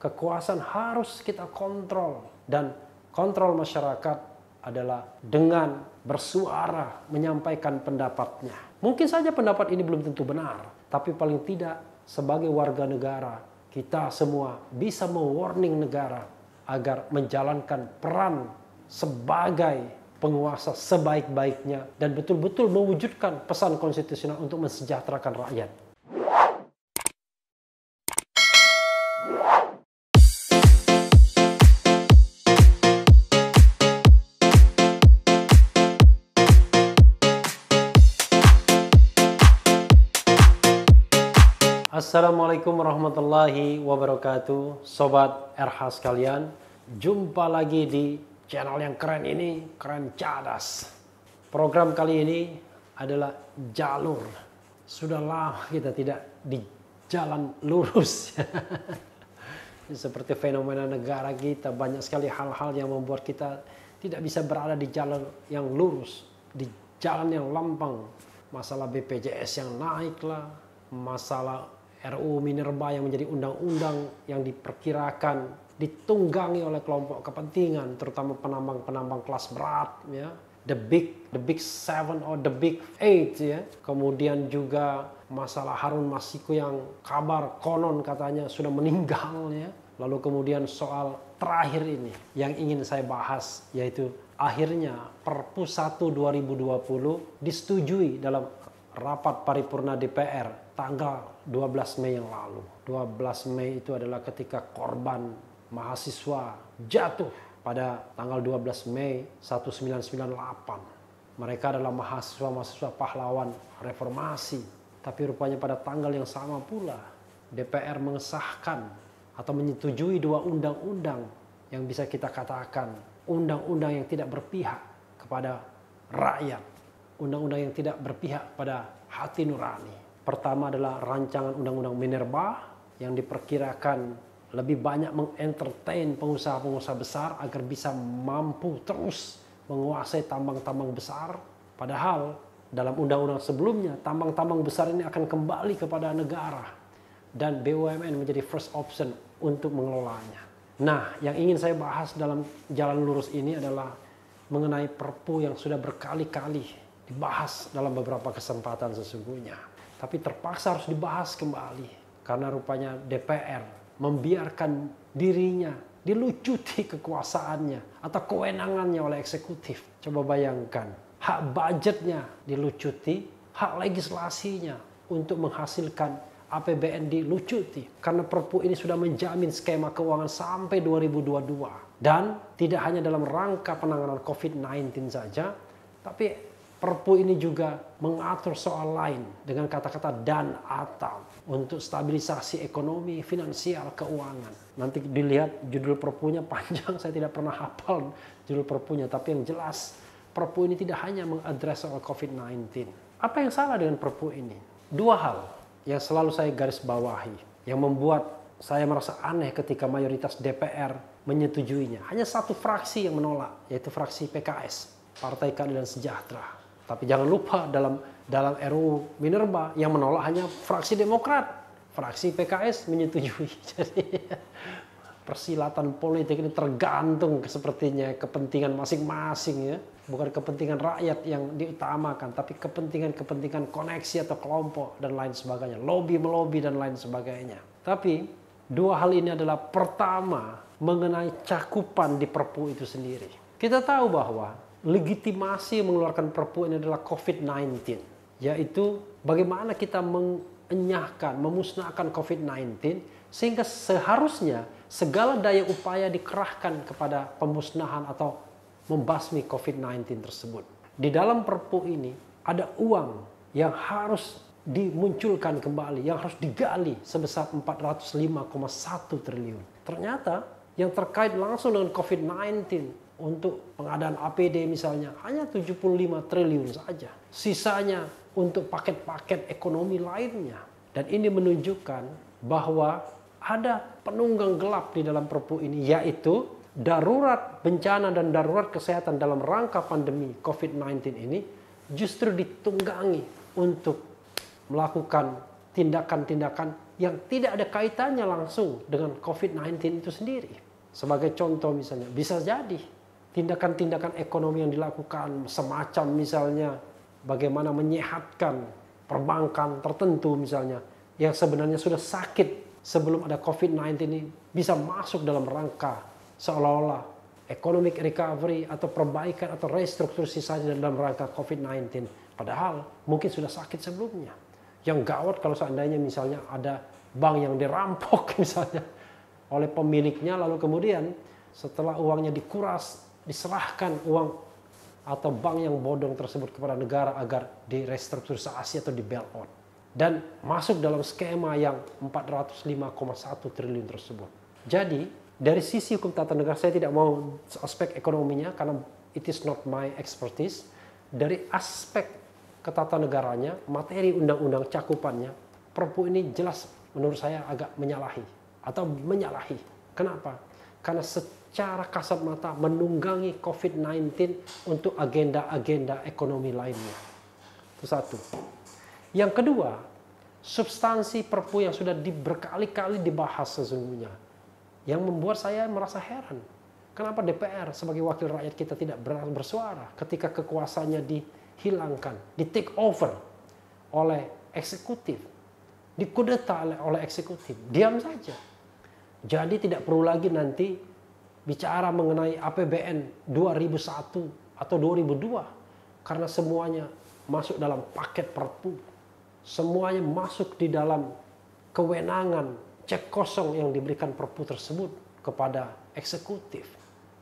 kekuasaan harus kita kontrol. Dan kontrol masyarakat adalah dengan bersuara, menyampaikan pendapatnya. Mungkin saja pendapat ini belum tentu benar, tapi paling tidak sebagai warga negara, kita semua bisa mewarning negara agar menjalankan peran sebagai penguasa sebaik-baiknya dan betul-betul mewujudkan pesan konstitusional untuk mensejahterakan rakyat. Assalamualaikum warahmatullahi wabarakatuh, Sobat RH sekalian. Jumpa lagi di channel yang keren ini, keren cadas. Program kali ini adalah jalur. Sudah lama kita tidak di jalan lurus. Seperti fenomena negara kita, banyak sekali hal-hal yang membuat kita tidak bisa berada di jalan yang lurus, di jalan yang lempeng. Masalah BPJS yang naik lah, masalah RUU Minerba yang menjadi undang-undang yang diperkirakan ditunggangi oleh kelompok kepentingan, terutama penambang-penambang kelas berat, ya, the big seven or the big eight, ya. Kemudian juga masalah Harun Masiku yang kabar konon katanya sudah meninggal, ya. Lalu kemudian soal terakhir ini yang ingin saya bahas, yaitu akhirnya Perpu 1 2020 disetujui dalam rapat paripurna DPR tanggal 12 Mei yang lalu. 12 Mei itu adalah ketika korban mahasiswa jatuh pada tanggal 12 Mei 1998. Mereka adalah mahasiswa-mahasiswa pahlawan reformasi. Tapi rupanya pada tanggal yang sama pula DPR mengesahkan atau menyetujui dua undang-undang yang bisa kita katakan undang-undang yang tidak berpihak kepada rakyat. Undang-undang yang tidak berpihak pada hati nurani. Pertama adalah rancangan undang-undang Minerba yang diperkirakan lebih banyak mengentertain pengusaha-pengusaha besar agar bisa mampu terus menguasai tambang-tambang besar. Padahal dalam undang-undang sebelumnya tambang-tambang besar ini akan kembali kepada negara dan BUMN menjadi first option untuk mengelolanya. Nah, yang ingin saya bahas dalam jalan lurus ini adalah mengenai Perpu yang sudah berkali-kali dibahas dalam beberapa kesempatan sesungguhnya. Tapi terpaksa harus dibahas kembali karena rupanya DPR membiarkan dirinya dilucuti kekuasaannya atau kewenangannya oleh eksekutif. Coba bayangkan, hak budgetnya dilucuti, hak legislasinya untuk menghasilkan APBN dilucuti. Karena Perpu ini sudah menjamin skema keuangan sampai 2022. Dan tidak hanya dalam rangka penanganan COVID-19 saja, tapi Perpu ini juga mengatur soal lain dengan kata-kata dan atau untuk stabilisasi ekonomi, finansial, keuangan. Nanti dilihat judul Perpunya panjang, saya tidak pernah hafal judul Perpunya. Tapi yang jelas Perpu ini tidak hanya mengadres soal COVID-19. Apa yang salah dengan Perpu ini? Dua hal yang selalu saya garis bawahi, yang membuat saya merasa aneh ketika mayoritas DPR menyetujuinya. Hanya satu fraksi yang menolak, yaitu fraksi PKS, Partai Keadilan Sejahtera. Tapi jangan lupa dalam RUU Minerba yang menolak hanya fraksi Demokrat, fraksi PKS menyetujui. Jadi persilatan politik ini tergantung sepertinya kepentingan masing-masing, ya. Bukan kepentingan rakyat yang diutamakan, tapi kepentingan koneksi atau kelompok dan lain sebagainya. Lobby-melobi dan lain sebagainya. Tapi dua hal ini adalah pertama mengenai cakupan di Perpu itu sendiri. Kita tahu bahwa legitimasi mengeluarkan Perpu ini adalah COVID-19, yaitu bagaimana kita mengenyahkan, memusnahkan COVID-19 sehingga seharusnya segala daya upaya dikerahkan kepada pemusnahan atau membasmi COVID-19 tersebut. Di dalam Perpu ini ada uang yang harus dimunculkan kembali, yang harus digali sebesar 405,1 triliun. Ternyata yang terkait langsung dengan COVID-19 untuk pengadaan APD misalnya hanya 75 triliun saja. Sisanya untuk paket-paket ekonomi lainnya. Dan ini menunjukkan bahwa ada penunggang gelap di dalam Perpu ini, yaitu darurat bencana dan darurat kesehatan dalam rangka pandemi COVID-19 ini justru ditunggangi untuk melakukan tindakan-tindakan yang tidak ada kaitannya langsung dengan COVID-19 itu sendiri. Sebagai contoh misalnya, bisa jadi tindakan-tindakan ekonomi yang dilakukan semacam misalnya bagaimana menyehatkan perbankan tertentu misalnya yang sebenarnya sudah sakit sebelum ada COVID-19 ini bisa masuk dalam rangka seolah-olah economic recovery atau perbaikan atau restrukturisasi dalam rangka COVID-19. Padahal mungkin sudah sakit sebelumnya. Yang gawat kalau seandainya misalnya ada bank yang dirampok misalnya oleh pemiliknya, lalu kemudian setelah uangnya dikuras, diserahkan uang atau bank yang bodong tersebut kepada negara agar direstrukturisasi atau di bailout. Dan masuk dalam skema yang 405,1 triliun tersebut. Jadi dari sisi hukum tata negara, saya tidak mau aspek ekonominya karena it is not my expertise. Dari aspek ketatanegaranya, materi undang-undang cakupannya, Perpu ini jelas menurut saya agak menyalahi. Kenapa? Karena secara kasat mata menunggangi COVID-19 untuk agenda-agenda ekonomi lainnya. Itu satu. Yang kedua, substansi Perpu yang sudah berkali-kali dibahas sesungguhnya, yang membuat saya merasa heran. Kenapa DPR sebagai wakil rakyat kita tidak bersuara ketika kekuasaannya dihilangkan, di take over oleh eksekutif, dikudeta oleh eksekutif, diam saja. Jadi tidak perlu lagi nanti bicara mengenai APBN 2001 atau 2002 karena semuanya masuk dalam paket Perpu. Semuanya masuk di dalam kewenangan cek kosong yang diberikan Perpu tersebut kepada eksekutif.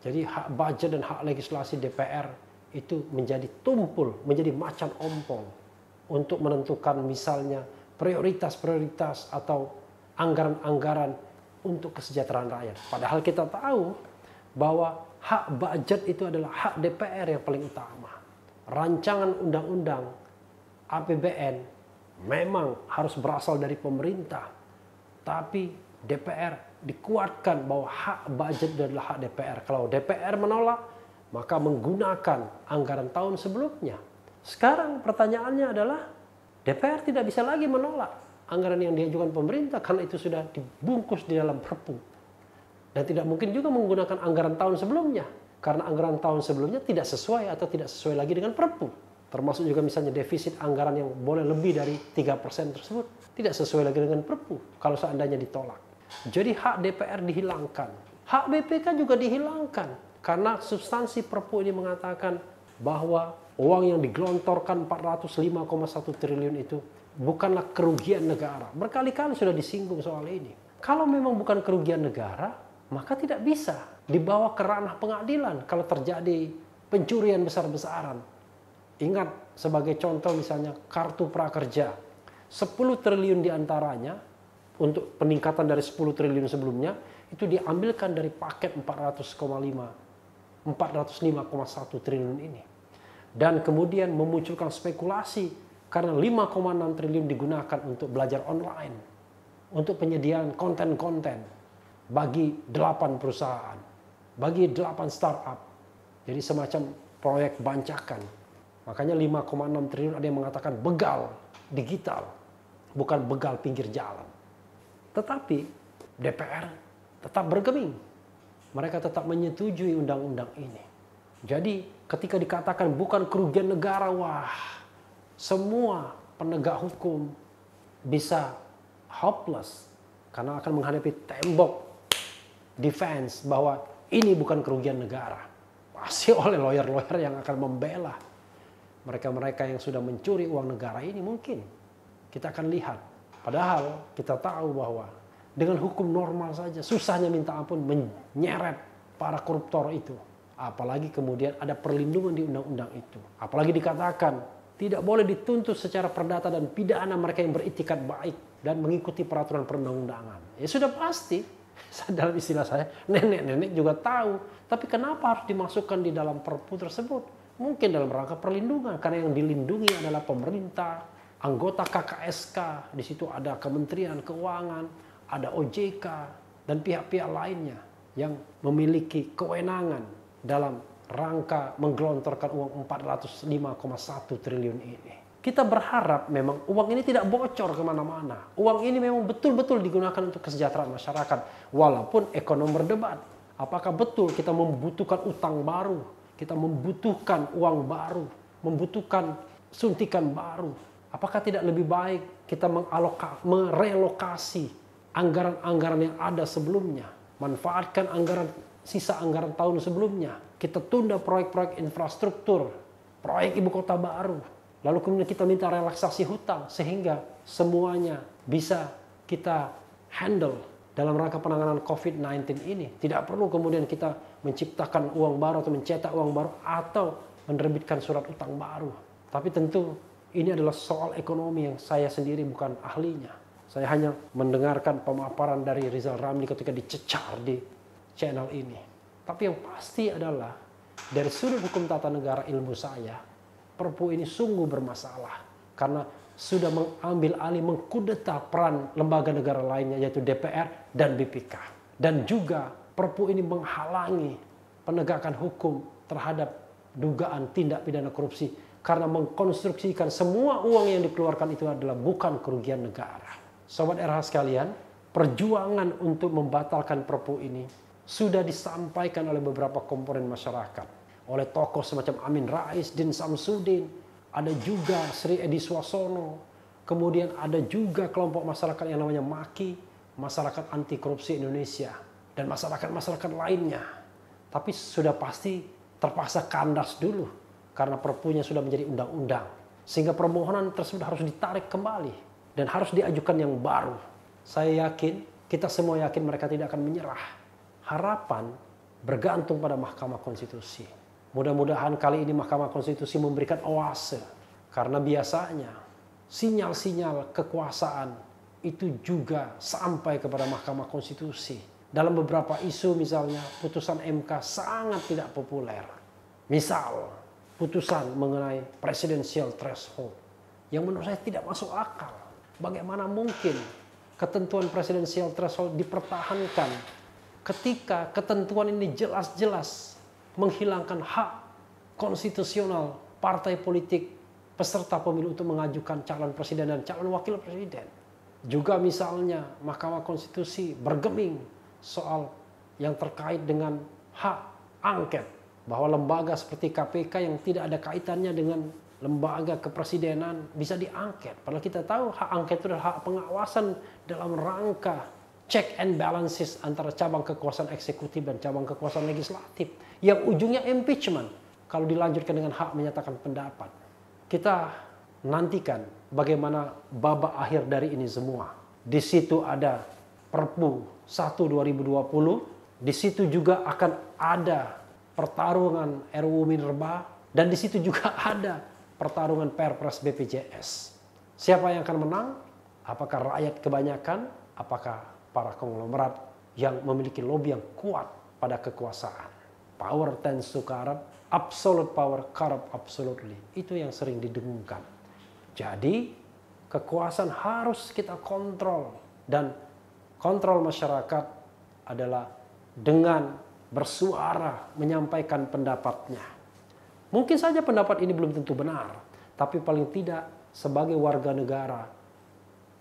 Jadi hak budget dan hak legislasi DPR itu menjadi tumpul, menjadi macan ompong untuk menentukan misalnya prioritas-prioritas atau anggaran-anggaran untuk kesejahteraan rakyat. Padahal kita tahu bahwa hak budget itu adalah hak DPR yang paling utama. Rancangan undang-undang APBN memang harus berasal dari pemerintah, tapi DPR dikuatkan bahwa hak budget adalah hak DPR. Kalau DPR menolak, maka menggunakan anggaran tahun sebelumnya. Sekarang pertanyaannya adalah DPR tidak bisa lagi menolak anggaran yang diajukan pemerintah karena itu sudah dibungkus di dalam Perpu. Dan tidak mungkin juga menggunakan anggaran tahun sebelumnya karena anggaran tahun sebelumnya tidak sesuai atau tidak sesuai lagi dengan Perpu. Termasuk juga misalnya defisit anggaran yang boleh lebih dari 3% tersebut tidak sesuai lagi dengan Perpu kalau seandainya ditolak. Jadi hak DPR dihilangkan. Hak BPK juga dihilangkan karena substansi Perpu ini mengatakan bahwa uang yang digelontorkan 405,1 triliun itu bukanlah kerugian negara. Berkali-kali sudah disinggung soal ini. Kalau memang bukan kerugian negara, maka tidak bisa dibawa ke ranah pengadilan kalau terjadi pencurian besar-besaran. Ingat sebagai contoh misalnya kartu prakerja. 10 triliun diantaranya untuk peningkatan dari 10 triliun sebelumnya itu diambilkan dari paket 405,1 triliun ini. Dan kemudian memunculkan spekulasi karena 5,6 triliun digunakan untuk belajar online. Untuk penyediaan konten-konten bagi 8 perusahaan, bagi 8 startup. Jadi semacam proyek bancakan. Makanya 5,6 triliun ada yang mengatakan begal digital, bukan begal pinggir jalan. Tetapi DPR tetap bergeming. Mereka tetap menyetujui undang-undang ini. Jadi ketika dikatakan bukan kerugian negara, wah, semua penegak hukum bisa hopeless karena akan menghadapi tembok defense bahwa ini bukan kerugian negara. Pasti oleh lawyer-lawyer yang akan membela mereka-mereka yang sudah mencuri uang negara ini mungkin. Kita akan lihat. Padahal kita tahu bahwa dengan hukum normal saja susahnya minta ampun menyeret para koruptor itu. Apalagi kemudian ada perlindungan di undang-undang itu. Apalagi dikatakan tidak boleh dituntut secara perdata dan pidana mereka yang beritikat baik dan mengikuti peraturan perundang-undangan. Ya sudah pasti. Dalam istilah saya, nenek-nenek juga tahu. Tapi kenapa harus dimasukkan di dalam Perpu tersebut? Mungkin dalam rangka perlindungan, karena yang dilindungi adalah pemerintah, anggota KKSK, di situ ada Kementerian Keuangan, ada OJK, dan pihak-pihak lainnya yang memiliki kewenangan dalam rangka menggelontorkan uang 405,1 triliun ini. Kita berharap memang uang ini tidak bocor kemana-mana. Uang ini memang betul-betul digunakan untuk kesejahteraan masyarakat. Walaupun ekonom berdebat. Apakah betul kita membutuhkan utang baru? Kita membutuhkan uang baru? Membutuhkan suntikan baru? Apakah tidak lebih baik kita merelokasi anggaran-anggaran yang ada sebelumnya? Manfaatkan sisa anggaran tahun sebelumnya. Kita tunda proyek-proyek infrastruktur, proyek ibu kota baru. Lalu kemudian kita minta relaksasi hutang sehingga semuanya bisa kita handle dalam rangka penanganan COVID-19 ini. Tidak perlu kemudian kita menciptakan uang baru atau mencetak uang baru atau menerbitkan surat utang baru. Tapi tentu ini adalah soal ekonomi yang saya sendiri bukan ahlinya. Saya hanya mendengarkan pemaparan dari Rizal Ramli ketika dicecar di channel ini. Tapi yang pasti adalah dari sudut hukum tata negara ilmu saya, Perpu ini sungguh bermasalah karena sudah mengambil alih, mengkudeta peran lembaga negara lainnya yaitu DPR dan BPK. Dan juga Perpu ini menghalangi penegakan hukum terhadap dugaan tindak pidana korupsi karena mengkonstruksikan semua uang yang dikeluarkan itu adalah bukan kerugian negara. Sobat RH sekalian, perjuangan untuk membatalkan Perpu ini sudah disampaikan oleh beberapa komponen masyarakat. Oleh tokoh semacam Amin Rais, Din Samsudin, ada juga Sri Edi Swassono, kemudian ada juga kelompok masyarakat yang namanya MAKI, Masyarakat Anti Korupsi Indonesia, dan masyarakat-masyarakat lainnya. Tapi sudah pasti terpaksa kandas dulu, karena perpunya sudah menjadi undang-undang. Sehingga permohonan tersebut harus ditarik kembali, dan harus diajukan yang baru. Saya yakin, kita semua yakin mereka tidak akan menyerah. Harapan bergantung pada Mahkamah Konstitusi. Mudah-mudahan kali ini Mahkamah Konstitusi memberikan oase. Karena biasanya sinyal-sinyal kekuasaan itu juga sampai kepada Mahkamah Konstitusi. Dalam beberapa isu misalnya putusan MK sangat tidak populer. Misal putusan mengenai presidential threshold. Yang menurut saya tidak masuk akal. Bagaimana mungkin ketentuan presidential threshold dipertahankan ketika ketentuan ini jelas-jelas menghilangkan hak konstitusional partai politik peserta pemilu untuk mengajukan calon presiden dan calon wakil presiden. Juga misalnya Mahkamah Konstitusi bergeming soal yang terkait dengan hak angket. Bahwa lembaga seperti KPK yang tidak ada kaitannya dengan lembaga kepresidenan bisa diangket. Padahal kita tahu hak angket itu adalah hak pengawasan dalam rangka check and balances antara cabang kekuasaan eksekutif dan cabang kekuasaan legislatif. Yang ujungnya impeachment kalau dilanjutkan dengan hak menyatakan pendapat. Kita nantikan bagaimana babak akhir dari ini semua. Di situ ada Perpu 1 2020. Di situ juga akan ada pertarungan RUU Minerba. Dan di situ juga ada pertarungan Perpres BPJS. Siapa yang akan menang? Apakah rakyat kebanyakan? Apakah para konglomerat yang memiliki lobby yang kuat pada kekuasaan? Power tends to corrupt, absolute power corrupt absolutely. Itu yang sering didengungkan. Jadi kekuasaan harus kita kontrol, dan kontrol masyarakat adalah dengan bersuara menyampaikan pendapatnya. Mungkin saja pendapat ini belum tentu benar, tapi paling tidak sebagai warga negara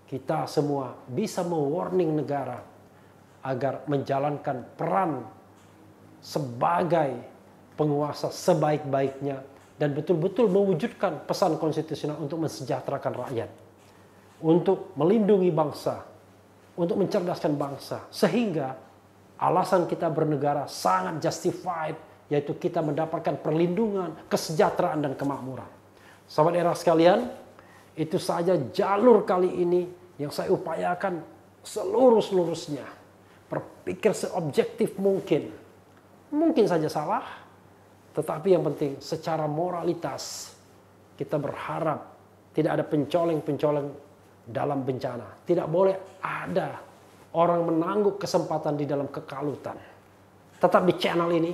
kita semua bisa mewarning negara agar menjalankan peran sebagai penguasa sebaik-baiknya dan betul-betul mewujudkan pesan konstitusional untuk mensejahterakan rakyat, untuk melindungi bangsa, untuk mencerdaskan bangsa, sehingga alasan kita bernegara sangat justified, yaitu kita mendapatkan perlindungan, kesejahteraan, dan kemakmuran. Sahabat era sekalian, itu saja jalur kali ini yang saya upayakan seluruh-seluruhnya. Berpikir seobjektif mungkin. Mungkin saja salah, tetapi yang penting secara moralitas kita berharap tidak ada pencoleng-pencoleng dalam bencana. Tidak boleh ada orang menangguk kesempatan di dalam kekalutan. Tetap di channel ini,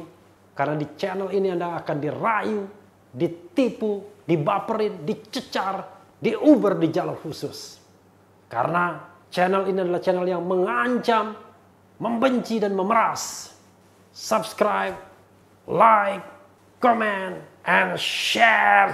karena di channel ini Anda akan dirayu, ditipu, dibaperin, dicecar, diuber di jalur khusus. Karena channel ini adalah channel yang mengancam, membenci, dan memeras. Subscribe, like, comment, and share.